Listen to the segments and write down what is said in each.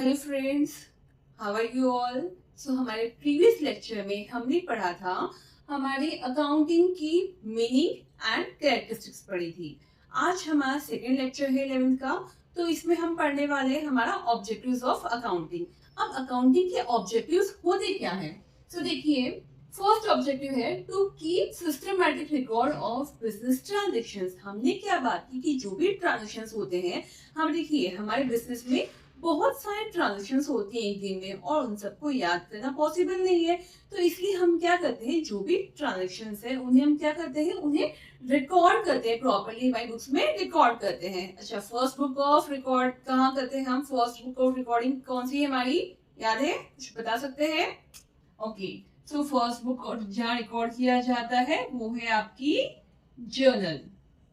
Hello friends, how are you all. So हमारे previous lecture में हमने पढ़ा था, हमारी अकाउंटिंग की मीनिंग एंड कैरेक्टरिस्टिक्स पढ़ी थी। आज हमारा सेकेंड लेक्चर है 11th का, तो इसमें हम पढ़ने वाले हैं हमारा ऑब्जेक्टिव्स ऑफ अकाउंटिंग। अब अकाउंटिंग के ऑब्जेक्टिव्स होते क्या है। सो देखिए, फर्स्ट ऑब्जेक्टिव है to keep systematic record of business transactions. हमने क्या बात की कि जो भी ट्रांजेक्शंस होते हैं, हम देखिए हमारे बिजनेस में बहुत सारे ट्रांजेक्शन्स होती हैं एक दिन में, और उन सबको याद करना पॉसिबल नहीं है। तो इसलिए हम क्या करते हैं, जो भी ट्रांजेक्शन्स है उन्हें हम क्या करते हैं, उन्हें रिकॉर्ड करते हैं, प्रॉपर्ली हमारी बुक्स में रिकॉर्ड करते हैं। अच्छा, फर्स्ट बुक ऑफ रिकॉर्ड कहाँ करते हैं हम, फर्स्ट बुक ऑफ रिकॉर्डिंग कौन सी है हमारी, याद है, कुछ बता सकते हैं। ओके, सो फर्स्ट बुक जहाँ रिकॉर्ड किया जाता है वो है आपकी जर्नल।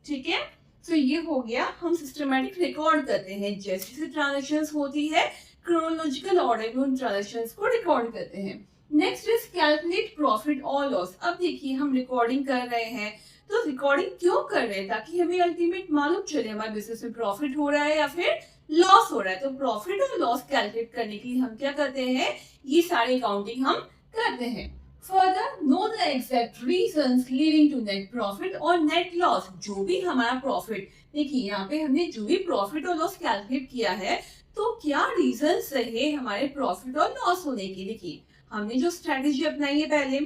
ठीक है, तो ये हो गया, हम सिस्टमैटिक रिकॉर्ड करते हैं, जैसे जैसे ट्रांजेक्शंस होती है क्रोनोलॉजिकल ऑर्डर में उन ट्रांजेक्शंस को रिकॉर्ड करते हैं। नेक्स्ट इज कैलकुलेट प्रॉफिट और लॉस। अब देखिए हम रिकॉर्डिंग कर रहे हैं, तो रिकॉर्डिंग क्यों कर रहे हैं, ताकि हमें अल्टीमेट मालूम चले हमारे बिजनेस में प्रॉफिट हो रहा है या फिर लॉस हो रहा है। तो प्रॉफिट और लॉस कैलकुलेट करने के लिए हम क्या करते हैं, ये सारी अकाउंटिंग हम करते हैं। Further, know the exact reasons leading to net profit और net loss। जो भी हमारा प्रॉफिट, देखिए यहाँ पे हमने जो भी प्रॉफिट और लॉस कैलकुलेट किया है, तो क्या रीजंस रहे हमारे प्रॉफिट और लॉस होने के। देखिए हमने जो स्ट्रेटेजी अपनाई है पहले,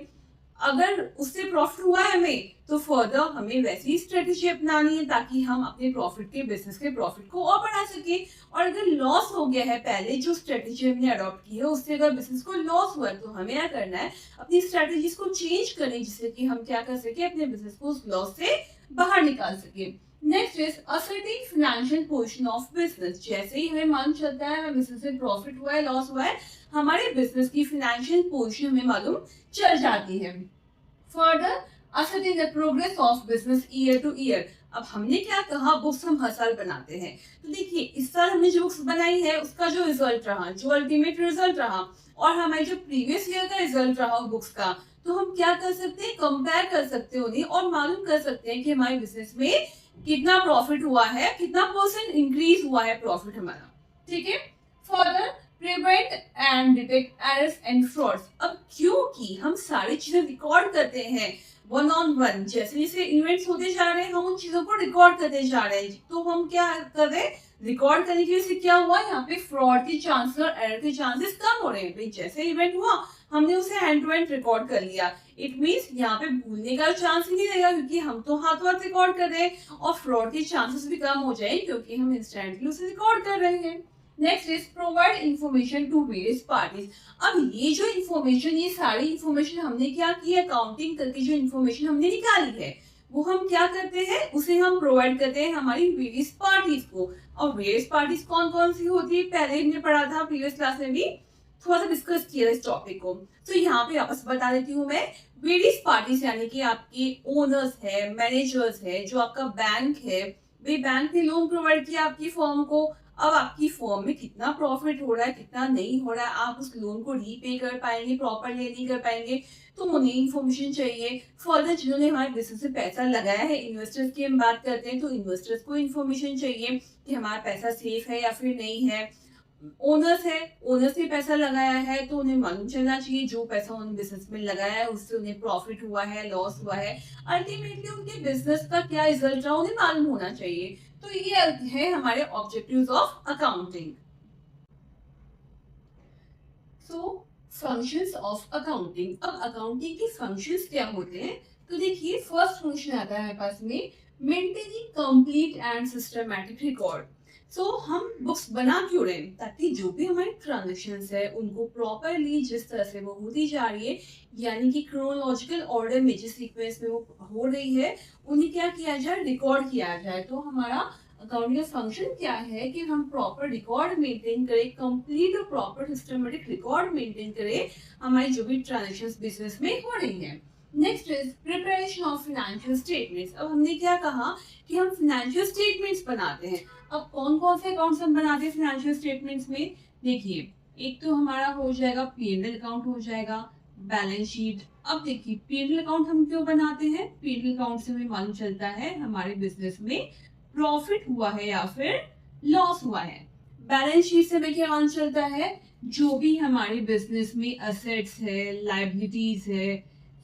अगर उससे प्रॉफिट हुआ है हमें, तो फर्दर हमें वैसी स्ट्रेटेजी अपनानी है ताकि हम अपने प्रॉफिट के, बिजनेस के प्रॉफिट को और बढ़ा सके। और अगर लॉस हो गया है, पहले जो स्ट्रेटेजी हमने अडॉप्ट की है उससे अगर बिजनेस को लॉस हुआ है, तो हमें क्या करना है, अपनी स्ट्रेटेजीज को चेंज करें, जिससे कि हम क्या कर सके, अपने बिजनेस को उस लॉस से बाहर निकाल सके। Next is ascertain financial position of business. जैसे ही हमें मालूम चलता है हमें बिजनेस में प्रॉफिट हुआ है, लॉस हुआ है, हमारे बिजनेस की फाइनेंशियल पोजीशन हमें मालूम चल जाती है। Further ascertain the progress of business year two year. अब हमने क्या कहा, बुक्स हम हर साल बनाते हैं, तो देखिए इस साल हमने जो बुक्स बनाई है उसका जो रिजल्ट रहा, जो अल्टीमेट रिजल्ट रहा, और हमारे जो प्रीवियस ईयर का रिजल्ट रहा बुक्स का, तो हम क्या कर सकते हैं, कंपेयर कर सकते हैं उन्हें और मालूम कर सकते हैं कि हमारे बिजनेस में कितना प्रॉफिट हुआ है, कितना परसेंट इंक्रीज हुआ है प्रॉफिट हमारा। ठीक है, further prevent and detect errors and frauds. अब क्योंकि हम सारी चीजें रिकॉर्ड करते हैं वन ऑन वन, जैसे जैसे इवेंट्स होते जा रहे हैं हम उन चीजों को रिकॉर्ड करते जा रहे हैं, तो हम क्या कर रहे हैं, रिकॉर्ड करने की वजह से क्या हुआ, यहाँ पे फ्रॉड के चांसेस और एरर के चांसेस कम हो रहे हैं। भाई जैसे इवेंट हुआ हमने उसे हैंड टू हैंड रिकॉर्ड कर लिया, इट मींस यहाँ पे भूलने का चांस ही नहीं रहेगा, क्योंकि हम तो हाथों हाथ रिकॉर्ड कर रहे हैं, और फ्रॉड के चांसेस भी कम हो जाए क्योंकि हम इंस्टेंटली उसे रिकॉर्ड कर रहे हैं। Next is provide information to various parties. अब ये जो इंफॉर्मेशन, ये सारी इंफॉर्मेशन हमने क्या की है, अकाउंटिंग करके जो इंफॉर्मेशन हमने निकाली है वो हम क्या करते हैं, उसे हम प्रोवाइड करते हैं हमारी वेरियस पार्टीज को। और वेरियस पार्टीज कौन कौन सी होती है, पहले हमने पढ़ा था प्रीवियस क्लास में भी थोड़ा सा डिस्कस किया इस टॉपिक को, तो यहाँ पे वापस बता देती हूँ मैं। वेरियस पार्टीज यानी कि आपके ओनर्स है, मैनेजर्स है, जो आपका बैंक है, भाई बैंक ने लोन प्रोवाइड किया आपकी फर्म को, अब आपकी फर्म में कितना प्रॉफिट हो रहा है, कितना नहीं हो रहा है, आप उस लोन को रीपे कर पाएंगे, प्रॉपरली नहीं कर पाएंगे, तो उन्हें इन्फॉर्मेशन चाहिए। फर्दर जिन्होंने हमारे बिजनेस में पैसा लगाया है, इन्वेस्टर्स की हम बात करते हैं, तो इन्वेस्टर्स को इन्फॉर्मेशन चाहिए कि हमारा पैसा सेफ है या फिर नहीं है। ओनर्स है, ओनर्स ने पैसा लगाया है, तो उन्हें मालूम चलना चाहिए जो पैसा उन्होंने बिजनेस में लगाया है उससे उन्हें प्रॉफिट हुआ है, लॉस हुआ है, अल्टीमेटली उनके बिजनेस का क्या रिजल्ट रहा उन्हें मालूम होना चाहिए। तो ये है हमारे objectives of accounting. So functions of accounting. अब अकाउंटिंग के फंक्शंस क्या होते हैं, तो देखिए फर्स्ट फंक्शन आता है हमारे पास में, maintaining complete and systematic record. So हम बुक्स बना क्यों रहे हैं, ताकि जो भी हमारी ट्रांजेक्शन्स है उनको प्रॉपरली जिस तरह से वो होती जा रही है, यानी कि क्रोनोलॉजिकल ऑर्डर में जिस सीक्वेंस में वो हो रही है, उन्हें क्या किया जाए, रिकॉर्ड किया जाए। तो हमारा अकाउंटिंग का फंक्शन क्या है कि हम प्रॉपर रिकॉर्ड मेंटेन करें, कंप्लीट और प्रॉपर सिस्टमेटिक रिकॉर्ड मेंटेन करें हमारी जो भी ट्रांजेक्शन्स बिजनेस में हो रही हैं। Next is preparation of financial statements. अब हमने क्या कहा कि हम फाइनेंशियल स्टेटमेंट्स बनाते हैं। अब कौन कौन से अकाउंट्स हम बनाते हैं फाइनेंशियल स्टेटमेंट्स में, देखिए एक तो हमारा हो जाएगा P&L अकाउंट, हो जाएगा बैलेंस शीट। अब देखिए P&L अकाउंट हम क्यों बनाते हैं, P&L अकाउंट से हमें मालूम चलता है हमारे बिजनेस में प्रॉफिट हुआ है या फिर लॉस हुआ है। बैलेंस शीट से हमें क्या मान चलता है, जो भी हमारे बिजनेस में असेट्स है, लाइबिलिटीज है।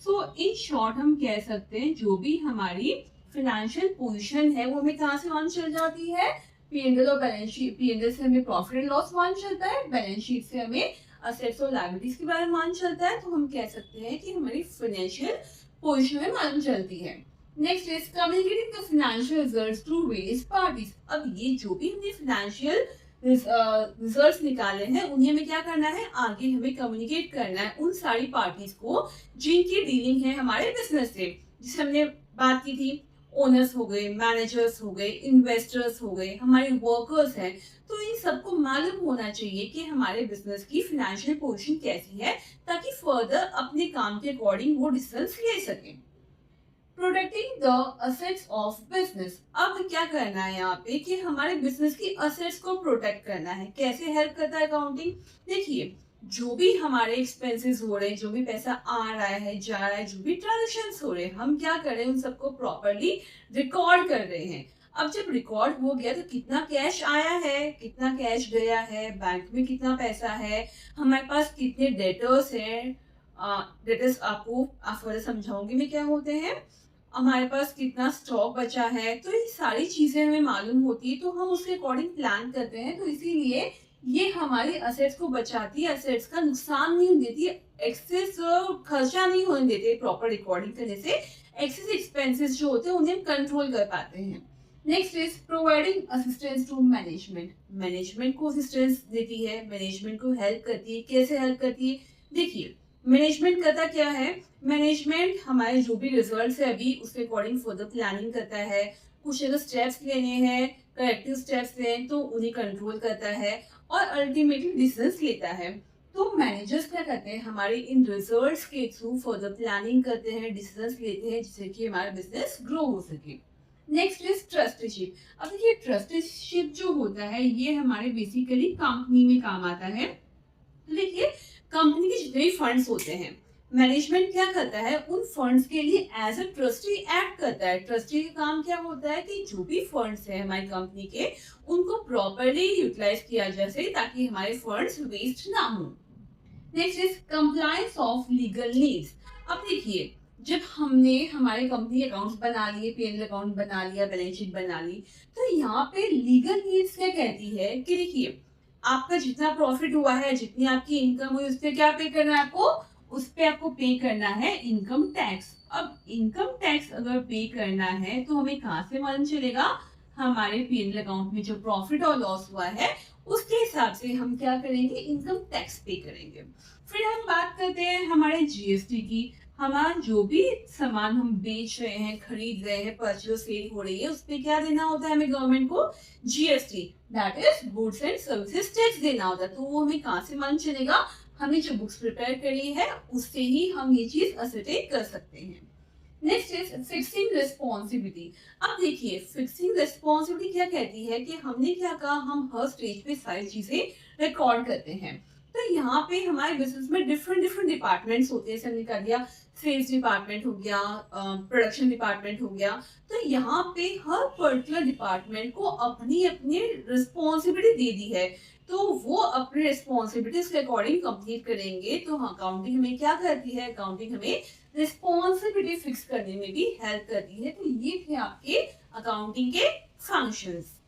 सो इन शॉर्ट हम कह सकते हैं जो भी हमारी फाइनेंशियल पोजीशन है वो हमें कहाँ से मान चल जाती है, पीएनएल और बैलेंस शीट। पीएनएल से हमें प्रॉफिट एंड लॉस मान चलता है, बैलेंस शीट से हमें असेट्स और लायबिलिटीज के बारे में मान चलता है। तो हम कह सकते हैं कि हमारी फाइनेंशियल पोजीशन में मालूम चलती है। Next is communicating the financial results to various parties. अब ये जो भी हमने फाइनेंशियल रिजल्ट्स निकाले हैं उन्हें हमें क्या करना है, आगे हमें कम्युनिकेट करना है उन सारी पार्टीज को जिनकी डीलिंग है हमारे बिजनेस से। जिसे हमने बात की थी, ओनर्स हो गए, मैनेजर्स हो गए, इन्वेस्टर्स हो गए, हमारे वर्कर्स हैं। तो इन सबको मालूम होना चाहिए कि हमारे बिजनेस की फाइनेंशियल पोजीशन कैसी है, ताकि फर्दर अपने काम के अकॉर्डिंग वो डिसीजंस ले सकें। Protecting the assets of business. अब क्या करना है यहाँ पे कि हमारे बिजनेस की असेट्स को प्रोटेक्ट करना है। कैसे हेल्प करता है अकाउंटिंग, देखिए जो भी हमारे एक्सपेंसेस हो रहे हैं, जो भी पैसा आ रहा है जा रहा है, जो भी ट्रांजेक्शन्स हो रहे हैं, हम क्या कर रहे हैं, उन सबको प्रॉपरली रिकॉर्ड कर रहे हैं। अब जब रिकॉर्ड हो गया तो कितना कैश आया है, कितना कैश गया है, बैंक में कितना पैसा है, हमारे पास कितने डेटर्स हैं। डेटर्स आपको फर्दर समझाऊंगी मैं क्या होते हैं, हमारे पास कितना स्टॉक बचा है। तो ये सारी चीजें हमें मालूम होती है, तो हम उसके अकॉर्डिंग प्लान करते हैं। तो इसीलिए ये हमारी असेट्स को बचाती है, असेट्स का नुकसान नहीं देती, एक्सेस खर्चा नहीं होने देते। प्रॉपर रिकॉर्डिंग करने से एक्सेस एक्सपेंसेस जो होते हैं उन्हें कंट्रोल कर पाते हैं। Next is providing assistance to management. Management को असिस्टेंस देती है, मैनेजमेंट को हेल्प करती है। कैसे हेल्प करती है, देखिए मैनेजमेंट करता क्या है, मैनेजमेंट हमारे जो भी रिजल्ट्स है अभी उसके अकॉर्डिंग फर्दर प्लानिंग करता है। कुछ अगर स्टेप्स लेने हैं, करेक्टिव स्टेप्स लें तो उन्हें कंट्रोल करता है और अल्टीमेटली डिसीजंस लेता है। तो मैनेजर्स क्या करते हैं, हमारे इन रिजल्ट्स के थ्रू फर्दर प्लानिंग करते हैं, डिसीजंस लेते हैं, जिससे कि हमारा बिजनेस ग्रो हो सके। Next is trusteeship. अब देखिए ट्रस्टीशिप जो होता है ये हमारे बेसिकली कंपनी में काम आता है। देखिए कंपनी के जितने भी फंड्स होते हैं, मैनेजमेंट क्या करता है, उन फंड्स के लिए एज अ ट्रस्टी एक्ट करता है। ट्रस्टी का काम क्या होता है कि जो भी फंड्स है हमारी कंपनी के, उनको प्रॉपरली यूटिलाइज किया जाए सके, ताकि हमारे फंड्स वेस्ट ना हो। Next is compliance of legal needs. अब देखिए जब हमने हमारे कंपनी अकाउंट्स बना लिए, पीएनएल अकाउंट बना लिया, बैलेंस शीट बना ली, तो यहाँ पे लीगल नीड्स क्या कहती है कि देखिए आपका जितना प्रॉफिट हुआ है, जितनी आपकी इनकम हुई, उस पर क्या पे करना है आपको, उस पे आपको पे करना है इनकम टैक्स। अब इनकम टैक्स अगर पे करना है तो हमें कहाँ से मालूम चलेगा, हमारे पीएनएल अकाउंट में जो प्रॉफिट और लॉस हुआ है उसके हिसाब से हम क्या करेंगे, इनकम टैक्स पे करेंगे। फिर हम बात करते हैं हमारे जीएसटी की। हमारा जो भी सामान हम बेच रहे हैं, खरीद रहे हैं, परचेज सेल हो रही है, उस पर क्या देना होता है हमें गवर्नमेंट को, GST, that is goods and services tax देना होता है। तो वो हमें कहाँ से मालूम चलेगा, हमने जो बुक्स प्रिपेयर करी है उससे ही हम ये चीज असरटेन कर सकते हैं। Next is fixing responsibility. अब देखिए फिक्सिंग रिस्पॉन्सिबिलिटी क्या कहती है कि हमने क्या कहा, हम हर स्टेज पे सारी चीजें रिकॉर्ड करते हैं। तो यहाँ पे हमारे बिजनेस में डिफरेंट डिपार्टमेंट्स होते हैं। जैसे कर दिया सेल्स डिपार्टमेंट हो गया, प्रोडक्शन डिपार्टमेंट हो गया। तो यहाँ पे हर पर्टिकुलर डिपार्टमेंट को अपनी अपनी रिस्पॉन्सिबिलिटी दे दी है, तो वो अपने रिस्पॉन्सिबिलिटीज के अकॉर्डिंग कंप्लीट करेंगे। तो अकाउंटिंग हमें क्या करती है, अकाउंटिंग हमें रिस्पॉन्सिबिलिटी फिक्स करने में भी हेल्प करती है। तो ये थे आपके अकाउंटिंग के फंक्शंस।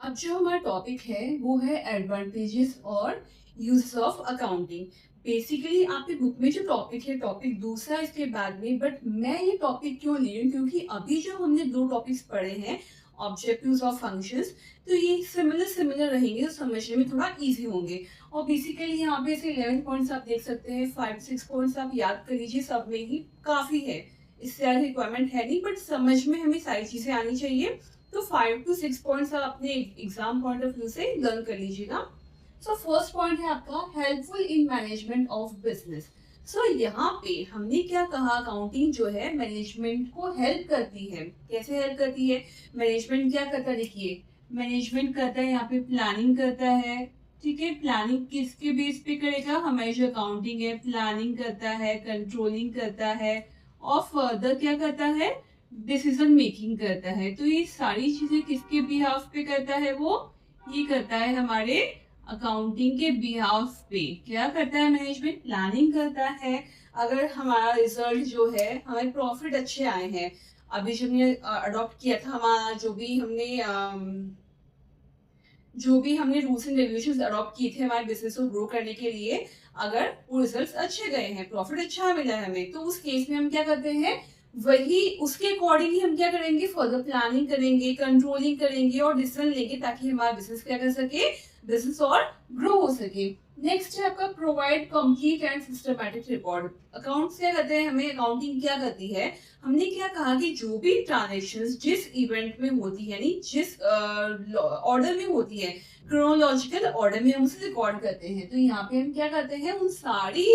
अब जो हमारा टॉपिक है वो है एडवांटेजेस और यूज ऑफ अकाउंटिंग। बेसिकली आपकी बुक में जो टॉपिक है, टॉपिक दूसरा इसके बाद में, बट मैं ये टॉपिक क्यों ले रही हूँ, क्योंकि अभी जो हमने दो टॉपिक्स पढ़े हैं, ऑब्जेक्टिव्स और फंक्शंस, तो ये सिमिलर रहेंगे, तो समझने में थोड़ा इजी होंगे। और बेसिकली यहाँ पे से 11 पॉइंट्स आप देख सकते हैं, 5-6 पॉइंट्स आप याद कर लीजिए, सब में ही काफ़ी है, इससे ज़्यादा रिक्वायरमेंट है नहीं, बट समझ में हमें सारी चीज़ें आनी चाहिए। तो 5 to 6 पॉइंट्स आप अपने एग्जाम पॉइंट ऑफ व्यू से लर्न कर लीजिएगा। सो फर्स्ट पॉइंट है आपका helpful in management of business. So यहाँ पे हमने क्या कहा, अकाउंटिंग जो है मैनेजमेंट को हेल्प करती है। कैसे हेल्प करती है, मैनेजमेंट क्या करता है, देखिए मैनेजमेंट करता है यहाँ पे प्लानिंग करता है, ठीक है। प्लानिंग किसके बेस पे करेगा, हमारी जो अकाउंटिंग है प्लानिंग करता है, कंट्रोलिंग करता है, और फर्दर क्या करता है, डिसीजन मेकिंग करता है। तो ये सारी चीजें किसके बिहाफ पे करता है, वो ये करता है हमारे अकाउंटिंग के बिहाफ पे। क्या करता है मैनेजमेंट? प्लानिंग करता है। अगर हमारा रिजल्ट जो है, हमारे प्रॉफिट अच्छे आए हैं, अभी जो हमने अडॉप्ट किया था, हमारा जो भी हमने रूल्स एंड रेगुलेशंस अडॉप्ट किए थे हमारे बिजनेस को ग्रो करने के लिए, अगर वो रिजल्ट्स अच्छे गए हैं, प्रॉफिट अच्छा मिला है हमें, तो उस केस में हम क्या करते हैं, वही उसके अकॉर्डिंगली हम क्या करेंगे, फर्दर प्लानिंग करेंगे, कंट्रोलिंग करेंगे और डिसीजन लेंगे, ताकि हमारा बिजनेस क्या कर सके, बिजनेस और ग्रो हो सके। नेक्स्ट है आपका provide complete and systematic record. Accounts क्या करते हैं, हमें अकाउंटिंग क्या करती है, हमने क्या कहा कि जो भी ट्रांजेक्शन्स जिस इवेंट में होती है, यानी जिस ऑर्डर में होती है, क्रोनोलॉजिकल ऑर्डर में हम उसे रिकॉर्ड करते हैं। तो यहाँ पे हम क्या करते हैं, उन सारी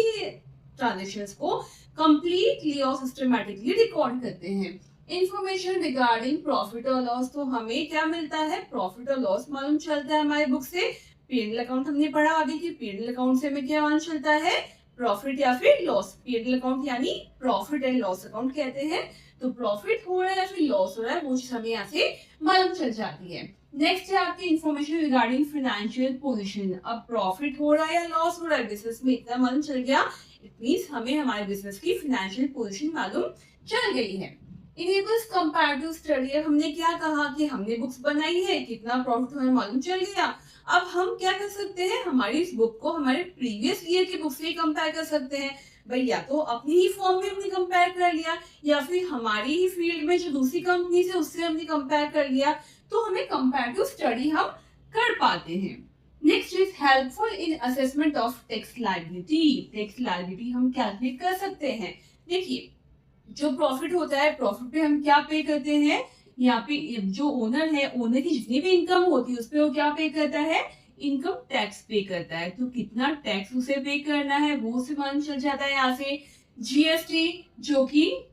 ट्रांजेक्शंस को कंप्लीटली और सिस्टमैटिकली रिकॉर्ड करते हैं। इंफॉर्मेशन रिगार्डिंग प्रॉफिट और लॉस, तो हमें क्या मिलता है, प्रॉफिट और लॉस मालूम चलता है हमारे बुक से। पी&एल अकाउंट हमने पढ़ा अभी कि पी&एल अकाउंट से हमें क्या मालूम चलता है, प्रॉफिट या फिर लॉस। पी&एल अकाउंट यानी प्रॉफिट एंड लॉस अकाउंट कहते हैं। तो प्रॉफिट हो रहा है या फिर लॉस हो रहा है, वो चीज हमें यहाँ से मालूम चल जाती है। नेक्स्ट है आपकी इंफॉर्मेशन रिगार्डिंग फाइनेंशियल पोजीशन। अब प्रॉफिट हो रहा है या लॉस हो रहा है, बिजनेस में इतना मालूम चल गया, इट मींस हमें हमारे बिजनेस की फाइनेंशियल पोजीशन मालूम चल गई है। Enables comparative study. हमने क्या कहा कि हमने बुक्स बनाई है, कितना प्रॉफिट हमें मालूम चल गया। अब हम क्या कर सकते हैं, हमारी इस बुक को हमारे प्रीवियस ईयर की बुक से कंपेयर कर सकते हैं। भाई या तो अपनी ही फॉर्म में हमने कंपेयर कर लिया, या फिर हमारी ही फील्ड में जो दूसरी कंपनी से उससे हमने कंपेयर कर लिया, तो हमें कंपैरेटिव स्टडी हम कर पाते हैं। Next is helpful in assessment of tax liability. Tax liability हम कैलकुलेट कर सकते हैं। देखिए, जो प्रॉफिट होता है, प्रॉफिट पे हम क्या पे करते हैं, यहाँ पे जो ओनर है, ओनर की जितनी भी इनकम होती है उस पे वो क्या पे करता है, इनकम टैक्स पे करता है। तो कितना टैक्स उसे पे करना है वो उसे मालूम चल जाता है। यहाँ से जीएसटी, जो कि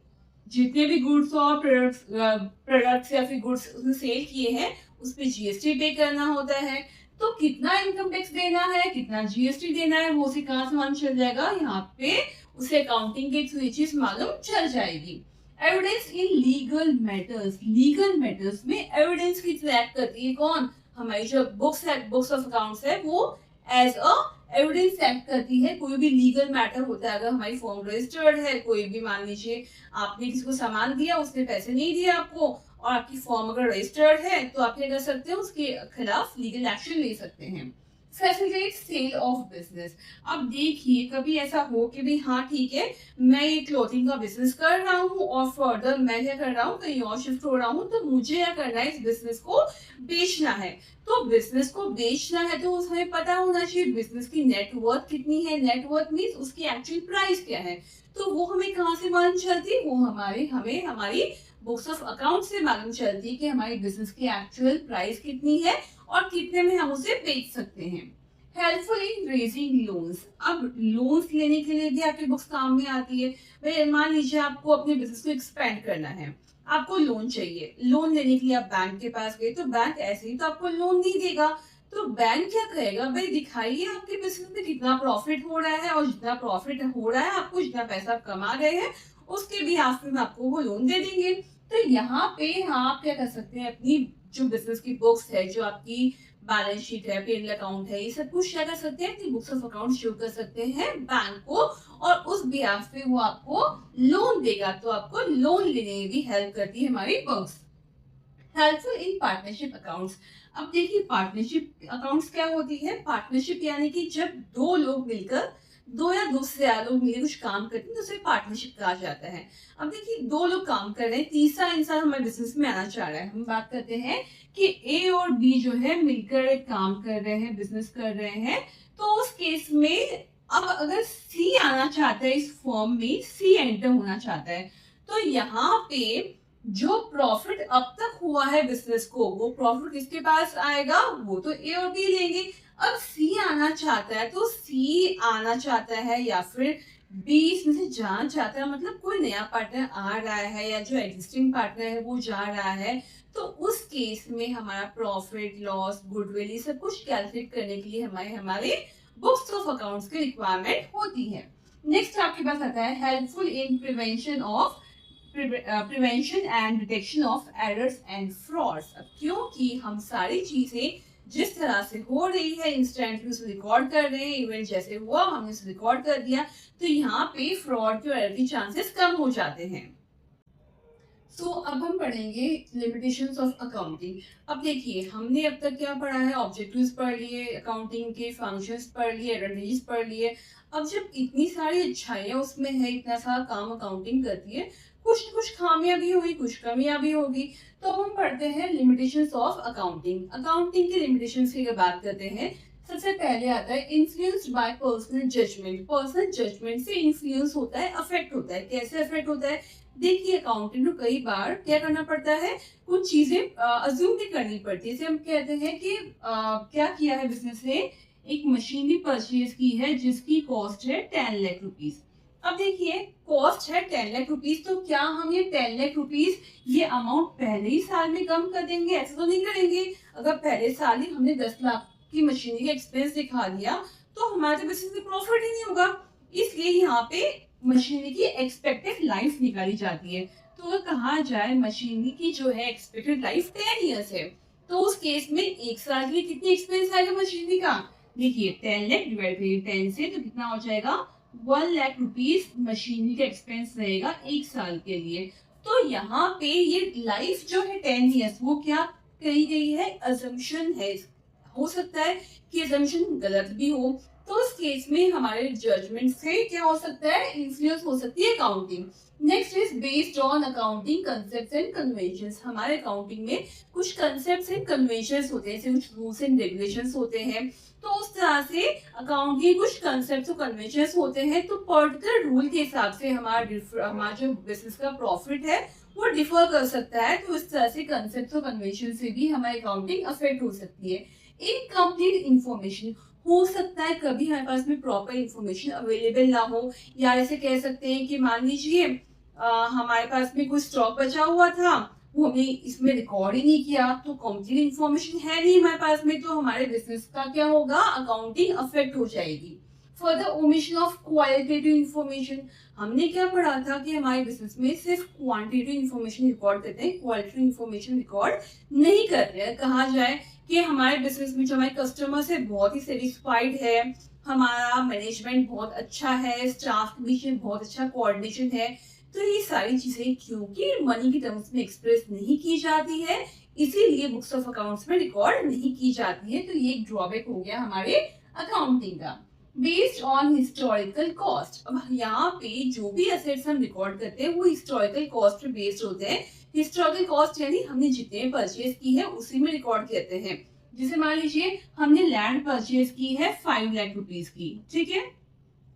जितने भी गुड्स और प्रोडक्ट्स या फिर गुड्स उसने सेल किए हैं उस पे जीएसटी पे करना होता है। तो कितना इनकम टैक्स देना है, कितना जीएसटी देना है, वो उसे कहाँ से मालूम चल जाएगा, यहाँ पे उसे अकाउंटिंग के थ्रू चीज मालूम चल जाएगी। Evidence in legal matters. Legal matters में एविडेंस की ट्रैक करती है कौन, हमारी जो बुक्स ऑफ अकाउंट्स है, वो एज अ एविडेंस एक्ट करती है। कोई भी लीगल मैटर होता है, अगर हमारी फॉर्म रजिस्टर्ड है, कोई भी मान लीजिए आपने किसी को सामान दिया, उसने पैसे नहीं दिए आपको, और आपकी फॉर्म अगर रजिस्टर्ड है, तो आप क्या कर सकते हैं, उसके खिलाफ लीगल एक्शन ले सकते हैं। Facilitate sale of business. अब देखिए, कभी ऐसा हो कि भी हाँ ठीक है, मैं ये क्लोथिंग का बिजनेस कर रहा हूँ और फर्दर मैं क्या कर रहा हूँ, कहीं और शिफ्ट हो रहा हूँ, तो मुझे क्या करना है, इस बिजनेस को बेचना है। तो बिजनेस को बेचना है तो हमें पता होना चाहिए बिजनेस की नेटवर्थ कितनी है। नेटवर्थ मीन्स उसकी एक्चुअल प्राइस क्या है। तो वो हमें कहाँ से मालूम चलती है, वो हमें हमारी बुक्स ऑफ अकाउंट से मालूम चलती है कि हमारी बिजनेस की एक्चुअल प्राइस कितनी है और कितने में हम उसे बेच सकते हैं। Helpful in raising loans. अब लोन्स लेने के लिए भी आपकी बुक्स काम में आती है। भाई मान लीजिए आपको अपने बिजनेस को एक्सपेंड करना है, आपको लोन चाहिए। लोन लेने के लिए आप बैंक के पास गए, तो बैंक ऐसे ही तो आपको लोन नहीं देगा। तो बैंक क्या कहेगा, भाई दिखाइए आपके बिजनेस में कितना प्रॉफिट हो रहा है, और जितना प्रॉफिट हो रहा है, आपको जितना पैसा कमा रहे हैं, उसके भी हाफ में आपको वो लोन दे देंगे। तो यहाँ पे आप क्या कर सकते हैं, अपनी जो बिजनेस की बुक्स है, जो आपकी बैलेंस शीट है, पी&एल अकाउंट है, ये सब कुछ क्या कर सकते हैं, अपनी बुक्स ऑफ अकाउंट शो कर सकते हैं बैंक को, और उस बिहाफ पे वो आपको लोन देगा। तो आपको लोन लेने में भी हेल्प करती है हमारी books. Helpful in partnership accounts. अब देखिए, पार्टनरशिप अकाउंट्स क्या होती है, पार्टनरशिप यानी कि जब दो लोग मिलकर, दो या दो से ज्यादा लोग मिलकर कुछ काम करते हैं, तो उसे पार्टनरशिप कहा जाता है। अब देखिए, दो लोग काम कर रहे हैं, तीसरा इंसान हमारे बिजनेस में आना चाह रहा है। हम बात करते हैं कि ए और बी जो है मिलकर एक काम कर रहे हैं, बिजनेस कर रहे हैं। तो उस केस में अब अगर सी आना चाहता है, इस फॉर्म में सी एंटर होना चाहता है, तो यहाँ पे जो प्रॉफिट अब तक हुआ है बिजनेस को, वो प्रॉफिट किसके पास आएगा, वो तो ए और बी लेंगे। अब सी आना चाहता है, तो सी आना चाहता है या फिर बी इसमें से जाना चाहता है, मतलब कोई नया पार्टनर आ रहा है या जो एग्जिस्टिंग पार्टनर है वो जा रहा है। तो उस केस में हमारा प्रॉफिट, लॉस, गुडविल, ये सब कुछ कैलकुलेट करने के लिए हमारे बुक्स ऑफ अकाउंट्स की रिक्वायरमेंट होती है। नेक्स्ट आपके पास आता है helpful in prevention and detection of errors and frauds. क्योंकि हम सारी चीजें जिस तरह से हो रही है इंस्टेंटली उसे रिकॉर्ड कर रहे हैं, इवेंट जैसे हुआ हमने उसे रिकॉर्ड कर दिया, तो यहाँ पे फ्रॉड के एरर के चांसेस कम हो जाते हैं। अब हम पढ़ेंगे लिमिटेशंस ऑफ अकाउंटिंग। अब देखिए हमने अब तक क्या पढ़ा है, ऑब्जेक्टिव्स पढ़ लिए, अकाउंटिंग के फंक्शंस पढ़ लिए, एडवांटेजेस पढ़ लिए। अब जब इतनी सारी अच्छाइयाँ उसमें है, इतना सारा काम अकाउंटिंग करती है, कुछ कुछ खामियां भी होगी, कुछ कमियां भी होगी। तो अब हम पढ़ते हैं लिमिटेशंस ऑफ अकाउंटिंग। अकाउंटिंग के लिमिटेशंस की अगर बात करते हैं, सबसे पहले आता है influenced by personal judgement. Personal judgement से इन्फ्लुएंस होता है, अफेक्ट होता है। कैसे अफेक्ट होता है? देखिए अकाउंटेंट को कई बार क्या करना पड़ता है, कुछ चीजें अज्यूम भी करनी पड़ती है। जैसे हम कहते हैं कि क्या किया है बिजनेस ने, एक मशीनरी परचेज की है जिसकी कॉस्ट है 10 लाख रुपीज। अब देखिए कॉस्ट है 10 लाख रुपीज, तो क्या हम ये 10 लाख रुपीज ये अमाउंट पहले ही साल में कम कर देंगे? ऐसा तो नहीं करेंगे। अगर पहले साल ही हमने 10 लाख की मशीनरी का एक्सपेंस दिखा दिया तो हमारे बिजनेस में प्रॉफिट ही नहीं होगा। इसलिए यहाँ पे मशीनरी की एक्सपेक्टेड लाइफ निकाली जाती है। तो अगर कहा जाए मशीनरी की जो है एक्सपेक्टेड लाइफ 10 ईयर्स है, तो उस केस में एक साल के लिए कितनी एक्सपेंस आएगा मशीनरी का? देखिए 10 लाख डिवाइड बाई 10 से तो कितना हो जाएगा, 1 लाख रुपीज मशीनरी का एक्सपेंस रहेगा एक साल के लिए। तो यहाँ पे ये लाइफ जो है 10 ईयर्स वो क्या कही गई है, अजम्पशन है। हो सकता है कि अजम्पशन गलत भी हो, तो उस केस में हमारे जजमेंट से क्या हो सकता है, इन्फ्लुएंस हो सकती है accounting. Next is based on accounting concepts and conventions. हमारे अकाउंटिंग में कुछ कंसेप्ट्स एंड कन्वेंशंस होते हैं, जैसे कुछ रूल्स एंड रेगुलेशंस होते हैं। तो उस तरह से अकाउंटिंग कुछ कंसेप्ट्स और कन्वेंशंस होते हैं, तो पर्टिकुलर रूल के हिसाब से हमारा जो बिजनेस का प्रॉफिट है वो डिफर कर सकता है। तो इस तरह से कंसेप्ट्स और कन्वेंशन से भी हमारी अकाउंटिंग अफेक्ट हो सकती है। इनकम्प्लीट इंफॉर्मेशन, हो सकता है कभी हमारे पास में प्रॉपर इंफॉर्मेशन अवेलेबल ना हो, या ऐसे कह सकते हैं कि मान लीजिए हमारे पास में कोई स्टॉक बचा हुआ था, वो हमने इसमें रिकॉर्ड ही नहीं किया, तो कंप्लीट इंफॉर्मेशन है नहीं हमारे पास में, तो हमारे बिजनेस का क्या होगा, अकाउंटिंग अफेक्ट हो जाएगी। Further omission of qualitative information, हमने क्या पढ़ा था कि हमारे बिजनेस में सिर्फ क्वांटिटेटिव इंफॉर्मेशन रिकॉर्ड करते हैं, क्वालिटेटिव इंफॉर्मेशन रिकॉर्ड नहीं कर रहे हैं। कहा जाए कि हमारे बिजनेस में जो हमारे कस्टमर से बहुत ही सेटिस्फाइड है, हमारा मैनेजमेंट बहुत अच्छा है, स्टाफ के बीच में बहुत अच्छा कोऑर्डिनेशन है, तो ये सारी चीजें क्योंकि मनी की टर्म्स में एक्सप्रेस नहीं की जाती है, इसीलिए बुक्स ऑफ अकाउंट्स में रिकॉर्ड नहीं की जाती है। तो ये एक ड्रॉबैक हो गया हमारे अकाउंटिंग का। बेस्ड ऑन हिस्टोरिकल कॉस्ट, अब यहाँ पे जो भी एसेट्स हम रिकॉर्ड करते हैं वो हिस्टोरिकल कॉस्ट पे बेस्ड होते हैं। हिस्टोरिकल कॉस्ट यानी हमने जितने परचेज की है उसी में रिकॉर्ड करते हैं। जैसे मान लीजिए हमने लैंड परचेज की है 5 लाख रुपीज की, ठीक है,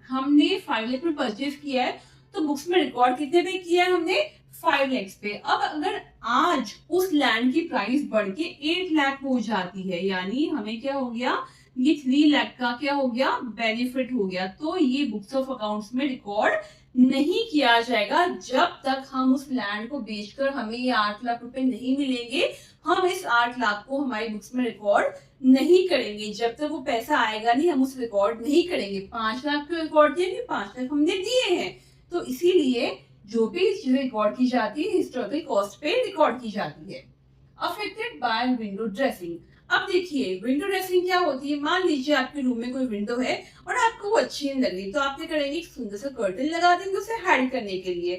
हमने 5 लाख में परचेज किया है, तो बुक्स में रिकॉर्ड कितने पे किया है हमने, 5 लाख पे। अब अगर आज उस लैंड की प्राइस बढ़ के 8 लाख हो जाती है, यानी हमें क्या हो गया, ये 3 लाख का क्या हो गया, बेनिफिट हो गया, तो ये बुक्स ऑफ अकाउंट्स में रिकॉर्ड नहीं किया जाएगा जब तक हम उस लैंड को बेचकर हमें ये 8 लाख रुपए नहीं मिलेंगे। हम इस 8 लाख को हमारी बुक्स में रिकॉर्ड नहीं करेंगे, जब तक वो पैसा आएगा नहीं हम उस रिकॉर्ड नहीं करेंगे। 5 लाख को रिकॉर्ड किया, 5 लाख हमने दिए हैं, तो इसीलिए जो भी चीजें रिकॉर्ड की जाती है हिस्टोरिकल कॉस्ट पे रिकॉर्ड की जाती है। अफेक्टेड बाय विंडो ड्रेसिंग, अब देखिए विंडो ड्रेसिंग क्या होती है, मान लीजिए आपके रूम में कोई विंडो है और आपको वो अच्छी नहीं लग रही, तो आप क्या करेंगे, एक सुंदर सा कर्टन लगा देंगे उसे हाइड करने के लिए,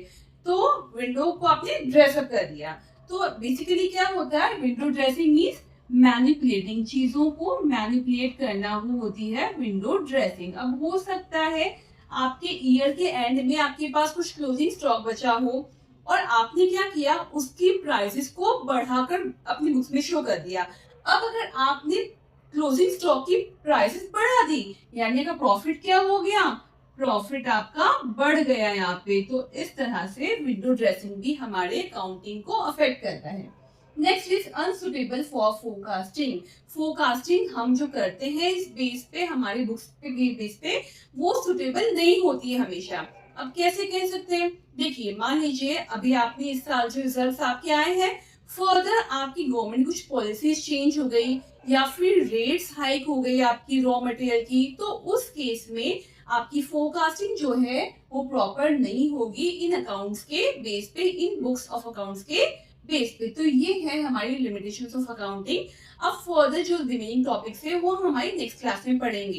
तो विंडो को आपने ड्रेसअप कर दिया। तो बेसिकली क्या होता है, विंडो ड्रेसिंग मीन्स मैनिपुलेटिंग, चीजों को मैनिपुलेट करना, वो होती है विंडो ड्रेसिंग। अब हो सकता है आपके ईयर के एंड में आपके पास कुछ क्लोजिंग स्टॉक बचा हो और आपने क्या किया, उसकी प्राइसेस को बढ़ाकर अपनी बुक्स में शो कर दिया। अब अगर आपने क्लोजिंग स्टॉक की प्राइसेस बढ़ा दी, यानी का प्रॉफिट क्या हो गया, प्रॉफिट आपका बढ़ गया यहाँ पे। तो इस तरह से विंडो ड्रेसिंग भी हमारे अकाउंटिंग को अफेक्ट करता है। Next is unsuitable for forecasting. Forecasting हम जो करते हैं इस बेस पे, हमारी बुक्स पे बेस पे, वो सुटेबल नहीं होती है हमेशा। अब कैसे कह सकते हैं, देखिए मान लीजिए अभी आपने इस साल जो रिजल्ट्स आपके आए हैं, फर्दर आपकी गवर्नमेंट कुछ पॉलिसीज चेंज हो गई या फिर रेट्स हाइक हो गई आपकी रॉ मटेरियल की, तो उस केस में आपकी फोरकास्टिंग जो है वो प्रॉपर नहीं होगी इन अकाउंट्स के बेस पे, इन बुक्स ऑफ अकाउंट्स के बेस पे। तो ये है हमारी लिमिटेशंस ऑफ अकाउंटिंग। अब फर्दर जो रिमेनिंग टॉपिक्स है वो हम हमारी नेक्स्ट क्लास में पढ़ेंगे।